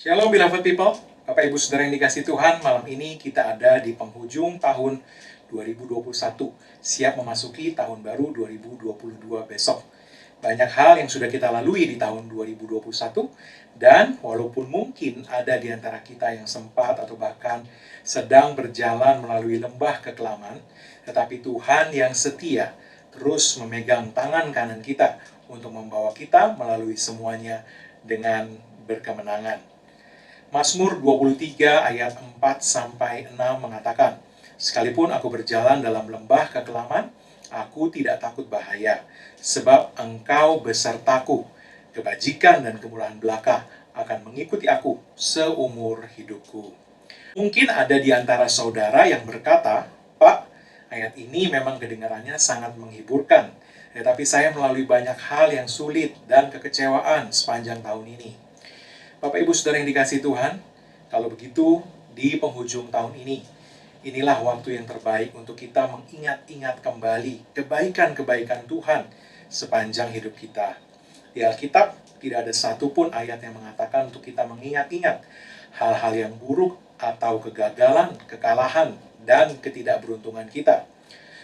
Shalom beloved people, Bapak Ibu Saudara yang dikasihi Tuhan, malam ini kita ada di penghujung tahun 2021, siap memasuki tahun baru 2022 besok. Banyak hal yang sudah kita lalui di tahun 2021, dan walaupun mungkin ada di antara kita yang sempat atau bahkan sedang berjalan melalui lembah kekelaman, tetapi Tuhan yang setia terus memegang tangan kanan kita untuk membawa kita melalui semuanya dengan berkemenangan. Mazmur 23 ayat 4-6 mengatakan, "Sekalipun aku berjalan dalam lembah kekelaman, aku tidak takut bahaya, sebab Engkau besertaku. Kebajikan dan kemurahan belaka akan mengikuti aku seumur hidupku." Mungkin ada di antara saudara yang berkata, "Pak, ayat ini memang kedengarannya sangat menghiburkan, tetapi saya melalui banyak hal yang sulit dan kekecewaan sepanjang tahun ini." Bapak Ibu Saudara yang dikasihi Tuhan, kalau begitu di penghujung tahun ini, inilah waktu yang terbaik untuk kita mengingat-ingat kembali kebaikan-kebaikan Tuhan sepanjang hidup kita. Di Alkitab tidak ada satupun ayat yang mengatakan untuk kita mengingat-ingat hal-hal yang buruk atau kegagalan, kekalahan, dan ketidakberuntungan kita.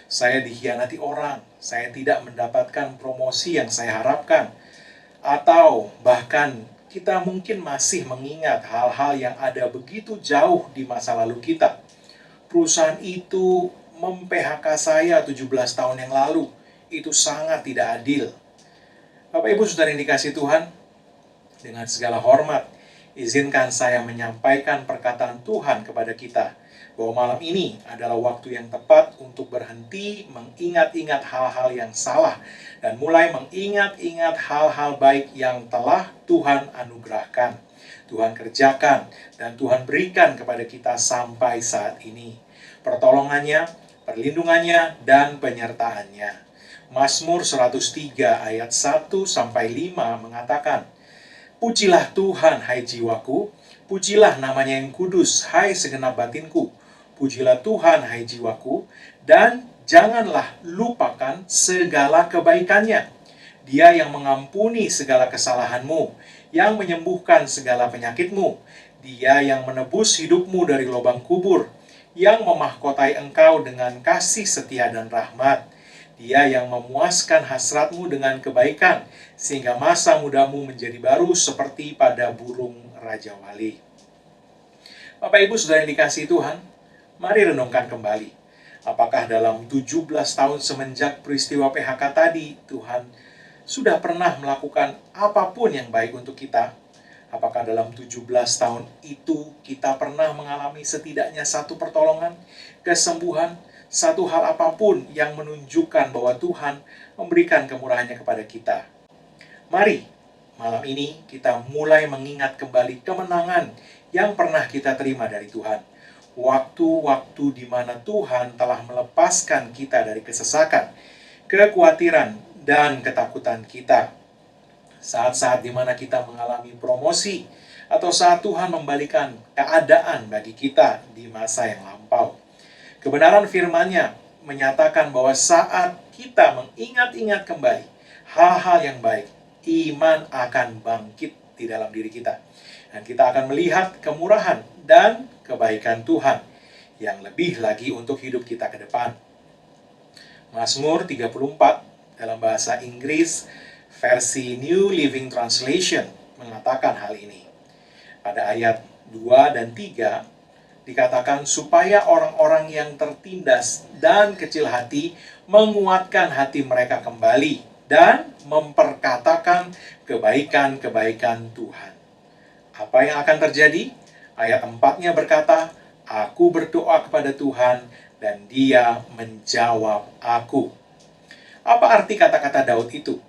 Saya dikhianati orang, saya tidak mendapatkan promosi yang saya harapkan, atau bahkan kita mungkin masih mengingat hal-hal yang ada begitu jauh di masa lalu kita. Perusahaan itu mem-PHK saya 17 tahun yang lalu. Itu sangat tidak adil. Bapak Ibu Saudara yang dikasihi Tuhan, dengan segala hormat, izinkan saya menyampaikan perkataan Tuhan kepada kita, bahwa malam ini adalah waktu yang tepat untuk berhenti mengingat-ingat hal-hal yang salah dan mulai mengingat-ingat hal-hal baik yang telah Tuhan anugerahkan, Tuhan kerjakan, dan Tuhan berikan kepada kita sampai saat ini. Pertolongannya, perlindungannya, dan penyertaannya. Mazmur 103 ayat 1-5 mengatakan, "Pujilah Tuhan, hai jiwaku, pujilah namanya yang kudus, hai segenap batinku. Pujilah Tuhan, hai jiwaku, dan janganlah lupakan segala kebaikannya. Dia yang mengampuni segala kesalahanmu, yang menyembuhkan segala penyakitmu. Dia yang menebus hidupmu dari lubang kubur, yang memahkotai engkau dengan kasih setia dan rahmat. Dia yang memuaskan hasratmu dengan kebaikan, sehingga masa mudamu menjadi baru seperti pada burung Raja Wali." Bapak Ibu Saudara yang dikasihi Tuhan, mari renungkan kembali. Apakah dalam 17 tahun semenjak peristiwa PHK tadi, Tuhan sudah pernah melakukan apapun yang baik untuk kita? Apakah dalam 17 tahun itu kita pernah mengalami setidaknya satu pertolongan, kesembuhan, satu hal apapun yang menunjukkan bahwa Tuhan memberikan kemurahannya kepada kita? Mari, malam ini kita mulai mengingat kembali kemenangan yang pernah kita terima dari Tuhan. Waktu-waktu di mana Tuhan telah melepaskan kita dari kesesakan, kekhawatiran, dan ketakutan kita. Saat-saat di mana kita mengalami promosi, atau saat Tuhan membalikan keadaan bagi kita di masa yang lampau. Kebenaran firman-Nya menyatakan bahwa saat kita mengingat-ingat kembali hal-hal yang baik, iman akan bangkit di dalam diri kita. Dan kita akan melihat kemurahan dan kebaikan Tuhan yang lebih lagi untuk hidup kita ke depan. Mazmur 34 dalam bahasa Inggris versi New Living Translation mengatakan hal ini. Pada ayat 2 dan 3 dikatakan, "Supaya orang-orang yang tertindas dan kecil hati menguatkan hati mereka kembali dan memperkatakan kebaikan-kebaikan Tuhan." Apa yang akan terjadi? Ayat 4-nya berkata, "Aku berdoa kepada Tuhan dan Dia menjawab aku." Apa arti kata-kata Daud itu?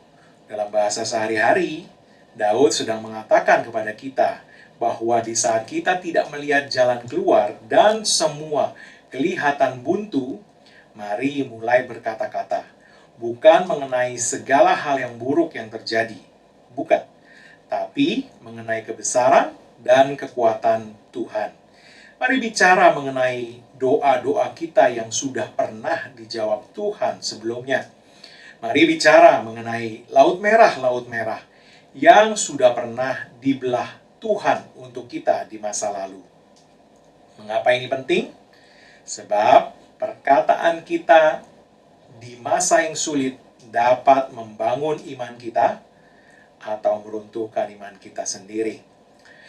Dalam bahasa sehari-hari, Daud sedang mengatakan kepada kita bahwa di saat kita tidak melihat jalan keluar dan semua kelihatan buntu, mari mulai berkata-kata. Bukan mengenai segala hal yang buruk yang terjadi. Bukan. Tapi mengenai kebesaran dan kekuatan Tuhan. Mari bicara mengenai doa-doa kita yang sudah pernah dijawab Tuhan sebelumnya. Mari bicara mengenai Laut Merah yang sudah pernah dibelah Tuhan untuk kita di masa lalu. Mengapa ini penting? Sebab perkataan kita di masa yang sulit dapat membangun iman kita atau meruntuhkan iman kita sendiri.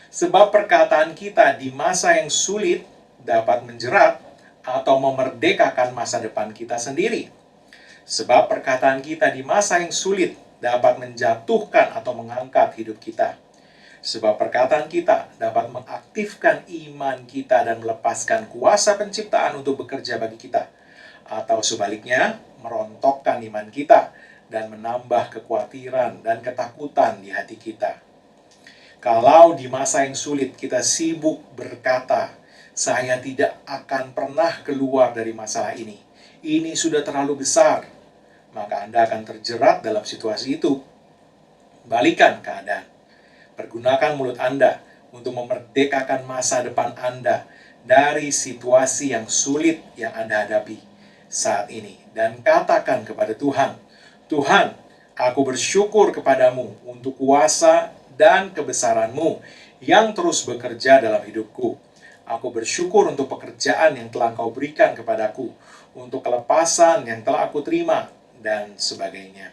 Sebab perkataan kita di masa yang sulit dapat menjerat atau memerdekakan masa depan kita sendiri. Sebab perkataan kita di masa yang sulit dapat menjatuhkan atau mengangkat hidup kita. Sebab perkataan kita dapat mengaktifkan iman kita dan melepaskan kuasa penciptaan untuk bekerja bagi kita. Atau sebaliknya, merontokkan iman kita dan menambah kekhawatiran dan ketakutan di hati kita. Kalau di masa yang sulit kita sibuk berkata, saya tidak akan pernah keluar dari masalah ini. Ini sudah terlalu besar. Maka Anda akan terjerat dalam situasi itu. Balikan keadaan. Pergunakan mulut Anda untuk memerdekakan masa depan Anda dari situasi yang sulit yang Anda hadapi saat ini. Dan katakan kepada Tuhan, Tuhan, aku bersyukur kepadamu untuk kuasa dan kebesaran-Mu yang terus bekerja dalam hidupku. Aku bersyukur untuk pekerjaan yang telah Engkau berikan kepadaku, untuk kelepasan yang telah aku terima, dan sebagainya.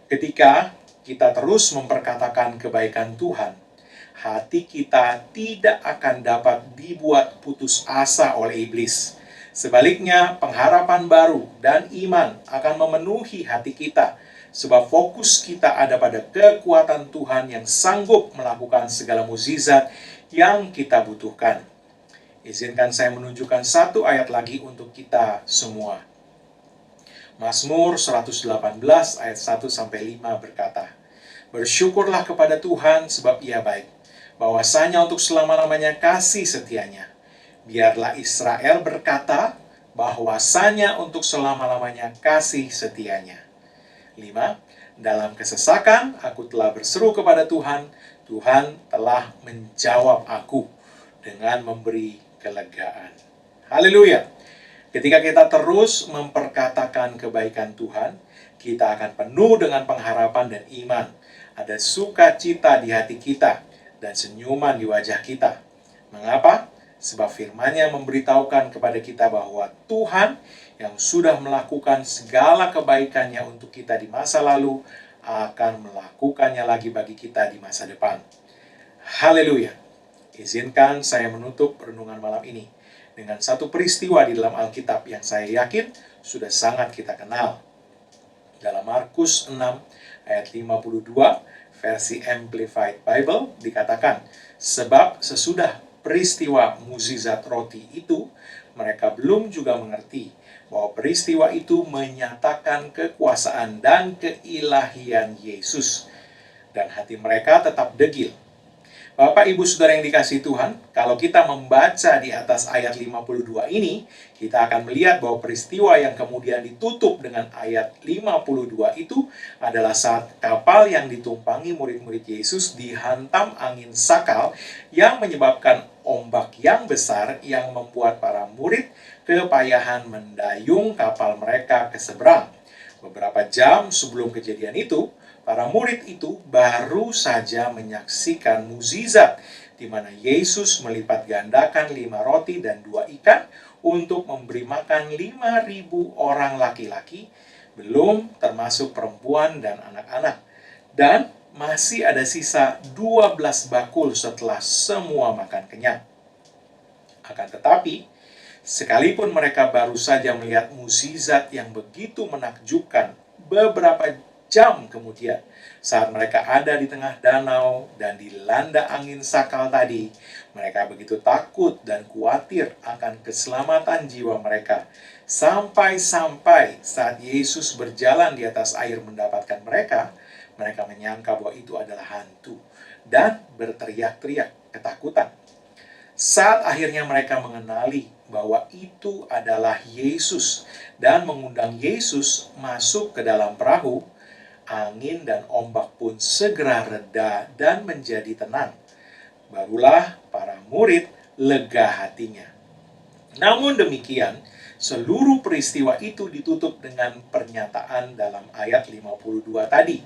Ketika kita terus memperkatakan kebaikan Tuhan, hati kita tidak akan dapat dibuat putus asa oleh iblis. Sebaliknya, pengharapan baru dan iman akan memenuhi hati kita, sebab fokus kita ada pada kekuatan Tuhan yang sanggup melakukan segala mukjizat yang kita butuhkan. Izinkan saya menunjukkan satu ayat lagi untuk kita semua. Mazmur 118 ayat 1-5 berkata, bersyukurlah kepada Tuhan sebab Ia baik, bahwasanya untuk selama-lamanya kasih setianya. Biarlah Israel berkata, bahwasanya untuk selama-lamanya kasih setianya. 5. Dalam kesesakan aku telah berseru kepada Tuhan, Tuhan telah menjawab aku dengan memberi kelegaan. Haleluya! Ketika kita terus memperkatakan kebaikan Tuhan, kita akan penuh dengan pengharapan dan iman. Ada sukacita di hati kita dan senyuman di wajah kita. Mengapa? Sebab firman-Nya memberitahukan kepada kita bahwa Tuhan yang sudah melakukan segala kebaikannya untuk kita di masa lalu akan melakukannya lagi bagi kita di masa depan. Haleluya! Izinkan saya menutup renungan malam ini dengan satu peristiwa di dalam Alkitab yang saya yakin sudah sangat kita kenal. Dalam Markus 6 ayat 52 versi Amplified Bible dikatakan, sebab sesudah peristiwa mukjizat roti itu, mereka belum juga mengerti bahwa peristiwa itu menyatakan kekuasaan dan keilahian Yesus. Dan hati mereka tetap degil. Bapak, Ibu, Saudara yang dikasihi Tuhan, kalau kita membaca di atas ayat 52 ini, kita akan melihat bahwa peristiwa yang kemudian ditutup dengan ayat 52 itu adalah saat kapal yang ditumpangi murid-murid Yesus dihantam angin sakal yang menyebabkan ombak yang besar yang membuat para murid kepayahan mendayung kapal mereka ke seberang. Beberapa jam sebelum kejadian itu, para murid itu baru saja menyaksikan mukjizat di mana Yesus melipat gandakan 5 roti dan 2 ikan untuk memberi makan 5.000 orang laki-laki, belum termasuk perempuan dan anak-anak. Dan masih ada sisa 12 bakul setelah semua makan kenyang. Akan tetapi, sekalipun mereka baru saja melihat mukjizat yang begitu menakjubkan beberapa jam kemudian, saat mereka ada di tengah danau dan dilanda angin sakal tadi, mereka begitu takut dan khawatir akan keselamatan jiwa mereka. Sampai-sampai saat Yesus berjalan di atas air mendapatkan mereka, mereka menyangka bahwa itu adalah hantu dan berteriak-teriak ketakutan. Saat akhirnya mereka mengenali bahwa itu adalah Yesus dan mengundang Yesus masuk ke dalam perahu, angin dan ombak pun segera reda dan menjadi tenang. Barulah para murid lega hatinya. Namun demikian, seluruh peristiwa itu ditutup dengan pernyataan dalam ayat 52 tadi,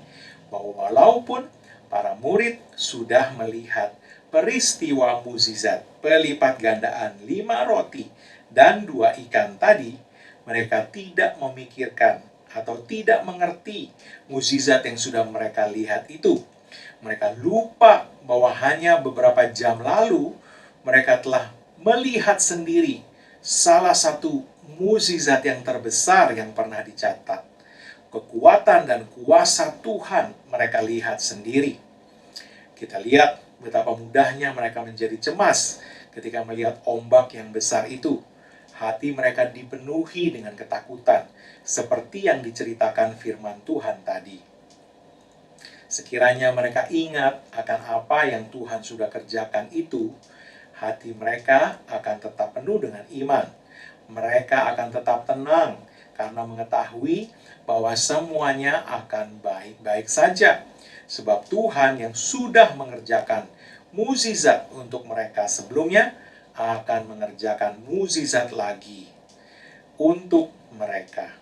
bahwa walaupun para murid sudah melihat peristiwa mukjizat pelipat gandaan 5 roti dan 2 ikan tadi, mereka tidak memikirkan atau tidak mengerti mukjizat yang sudah mereka lihat itu. Mereka lupa bahwa hanya beberapa jam lalu mereka telah melihat sendiri salah satu mukjizat yang terbesar yang pernah dicatat. Kekuatan dan kuasa Tuhan mereka lihat sendiri. Kita lihat betapa mudahnya mereka menjadi cemas ketika melihat ombak yang besar itu. Hati mereka dipenuhi dengan ketakutan, seperti yang diceritakan firman Tuhan tadi. Sekiranya mereka ingat akan apa yang Tuhan sudah kerjakan itu, hati mereka akan tetap penuh dengan iman. Mereka akan tetap tenang karena mengetahui bahwa semuanya akan baik-baik saja. Sebab Tuhan yang sudah mengerjakan mukjizat untuk mereka sebelumnya akan mengerjakan mukjizat lagi untuk mereka.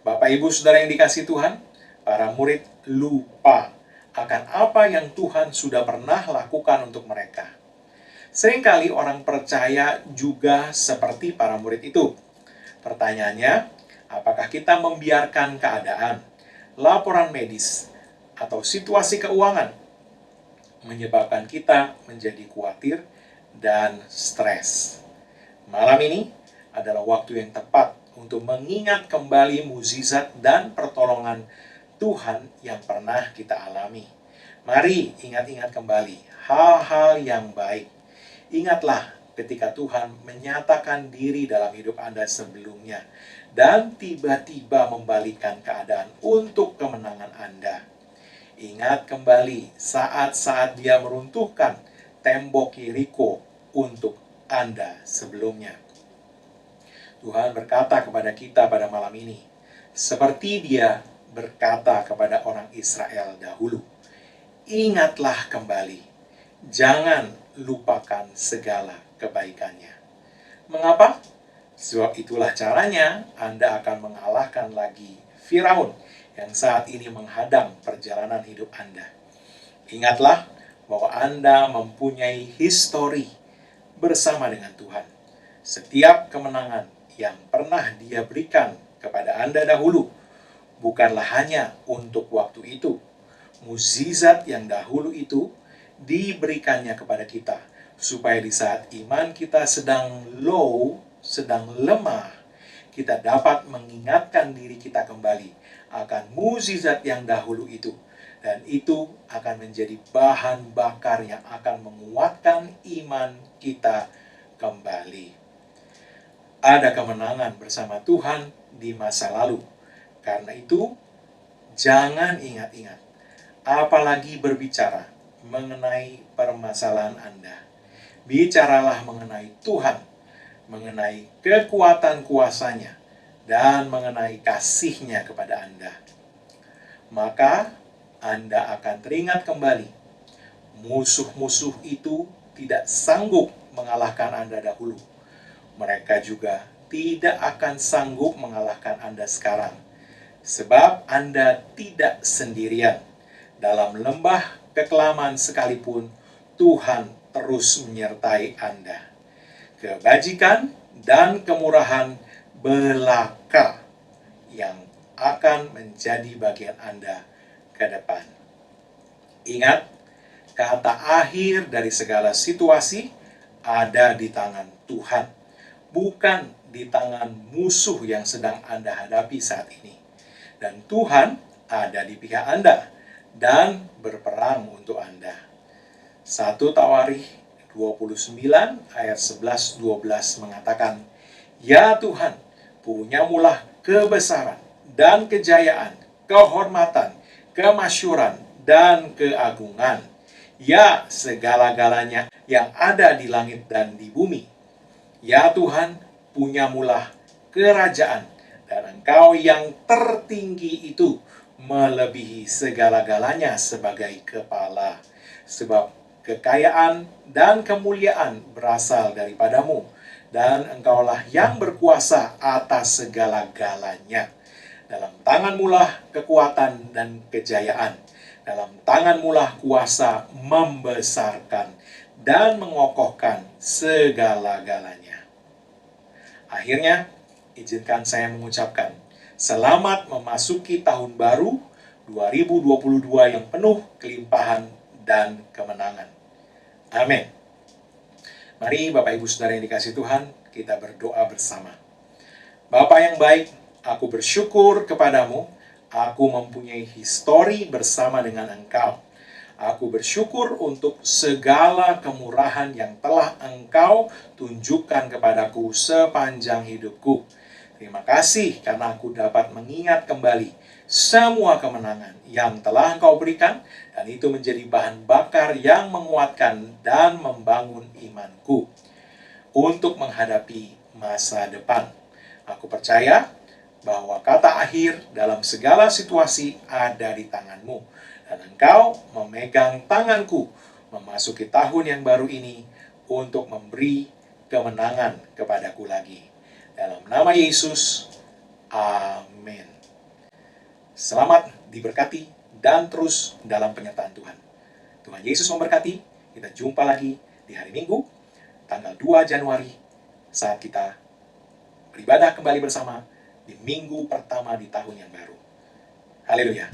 Bapak, Ibu, Saudara yang dikasihi Tuhan, para murid lupa akan apa yang Tuhan sudah pernah lakukan untuk mereka. Seringkali orang percaya juga seperti para murid itu. Pertanyaannya, apakah kita membiarkan keadaan, laporan medis, atau situasi keuangan menyebabkan kita menjadi khawatir dan stres? Malam ini adalah waktu yang tepat untuk mengingat kembali mukjizat dan pertolongan Tuhan yang pernah kita alami. Mari ingat-ingat kembali hal-hal yang baik. Ingatlah ketika Tuhan menyatakan diri dalam hidup Anda sebelumnya dan tiba-tiba membalikan keadaan untuk kemenangan Anda. Ingat kembali saat-saat Dia meruntuhkan tembok Yeriko untuk Anda sebelumnya. Tuhan berkata kepada kita pada malam ini, seperti Dia berkata kepada orang Israel dahulu, ingatlah kembali, jangan lupakan segala kebaikannya. Mengapa? Sebab itulah caranya Anda akan mengalahkan lagi Firaun yang saat ini menghadang perjalanan hidup Anda. Ingatlah bahwa Anda mempunyai histori bersama dengan Tuhan. Setiap kemenangan yang pernah Dia berikan kepada Anda dahulu bukanlah hanya untuk waktu itu. Mukjizat yang dahulu itu diberikannya kepada kita supaya di saat iman kita sedang low, sedang lemah, kita dapat mengingatkan diri kita kembali akan mukjizat yang dahulu itu, dan itu akan menjadi bahan bakar yang akan menguatkan iman kita kembali. Ada kemenangan bersama Tuhan di masa lalu. Karena itu, jangan ingat-ingat, apalagi berbicara mengenai permasalahan Anda. Bicaralah mengenai Tuhan, mengenai kekuatan kuasa-Nya, dan mengenai kasih-Nya kepada Anda. Maka Anda akan teringat kembali, musuh-musuh itu tidak sanggup mengalahkan Anda dahulu. Mereka juga tidak akan sanggup mengalahkan Anda sekarang. Sebab Anda tidak sendirian. Dalam lembah kekelaman sekalipun, Tuhan terus menyertai Anda. Kebajikan dan kemurahan belaka yang akan menjadi bagian Anda ke depan. Ingat, kata akhir dari segala situasi ada di tangan Tuhan, bukan di tangan musuh yang sedang Anda hadapi saat ini. Dan Tuhan ada di pihak Anda dan berperang untuk Anda. 1 Tawarikh 29 ayat 11-12 mengatakan, ya Tuhan, punyamulah kebesaran dan kejayaan, kehormatan, kemasyhuran, dan keagungan. Ya segala-galanya yang ada di langit dan di bumi. Ya Tuhan, punyamulah kerajaan, dan Engkau yang tertinggi itu melebihi segala-galanya sebagai kepala. Sebab kekayaan dan kemuliaan berasal daripadamu, dan Engkaulah yang berkuasa atas segala-galanya. Dalam tangan-Mulah kekuatan dan kejayaan. Dalam tangan-Mulah kuasa membesarkan dan mengokohkan segala-galanya. Akhirnya, izinkan saya mengucapkan selamat memasuki tahun baru 2022 yang penuh kelimpahan dan kemenangan. Amin. Mari Bapak Ibu Saudara yang dikasihi Tuhan, kita berdoa bersama. Bapa yang baik, aku bersyukur kepadamu, aku mempunyai histori bersama dengan Engkau. Aku bersyukur untuk segala kemurahan yang telah Engkau tunjukkan kepadaku sepanjang hidupku. Terima kasih karena aku dapat mengingat kembali semua kemenangan yang telah Engkau berikan, dan itu menjadi bahan bakar yang menguatkan dan membangun imanku untuk menghadapi masa depan. Aku percaya bahwa kata akhir dalam segala situasi ada di tangan-Mu, dan Engkau memegang tanganku memasuki tahun yang baru ini untuk memberi kemenangan kepadaku lagi. Dalam nama Yesus, amin. Selamat diberkati dan terus dalam penyertaan Tuhan. Tuhan Yesus memberkati. Kita jumpa lagi di hari Minggu, tanggal 2 Januari, saat kita beribadah kembali bersama di minggu pertama di tahun yang baru. Haleluya.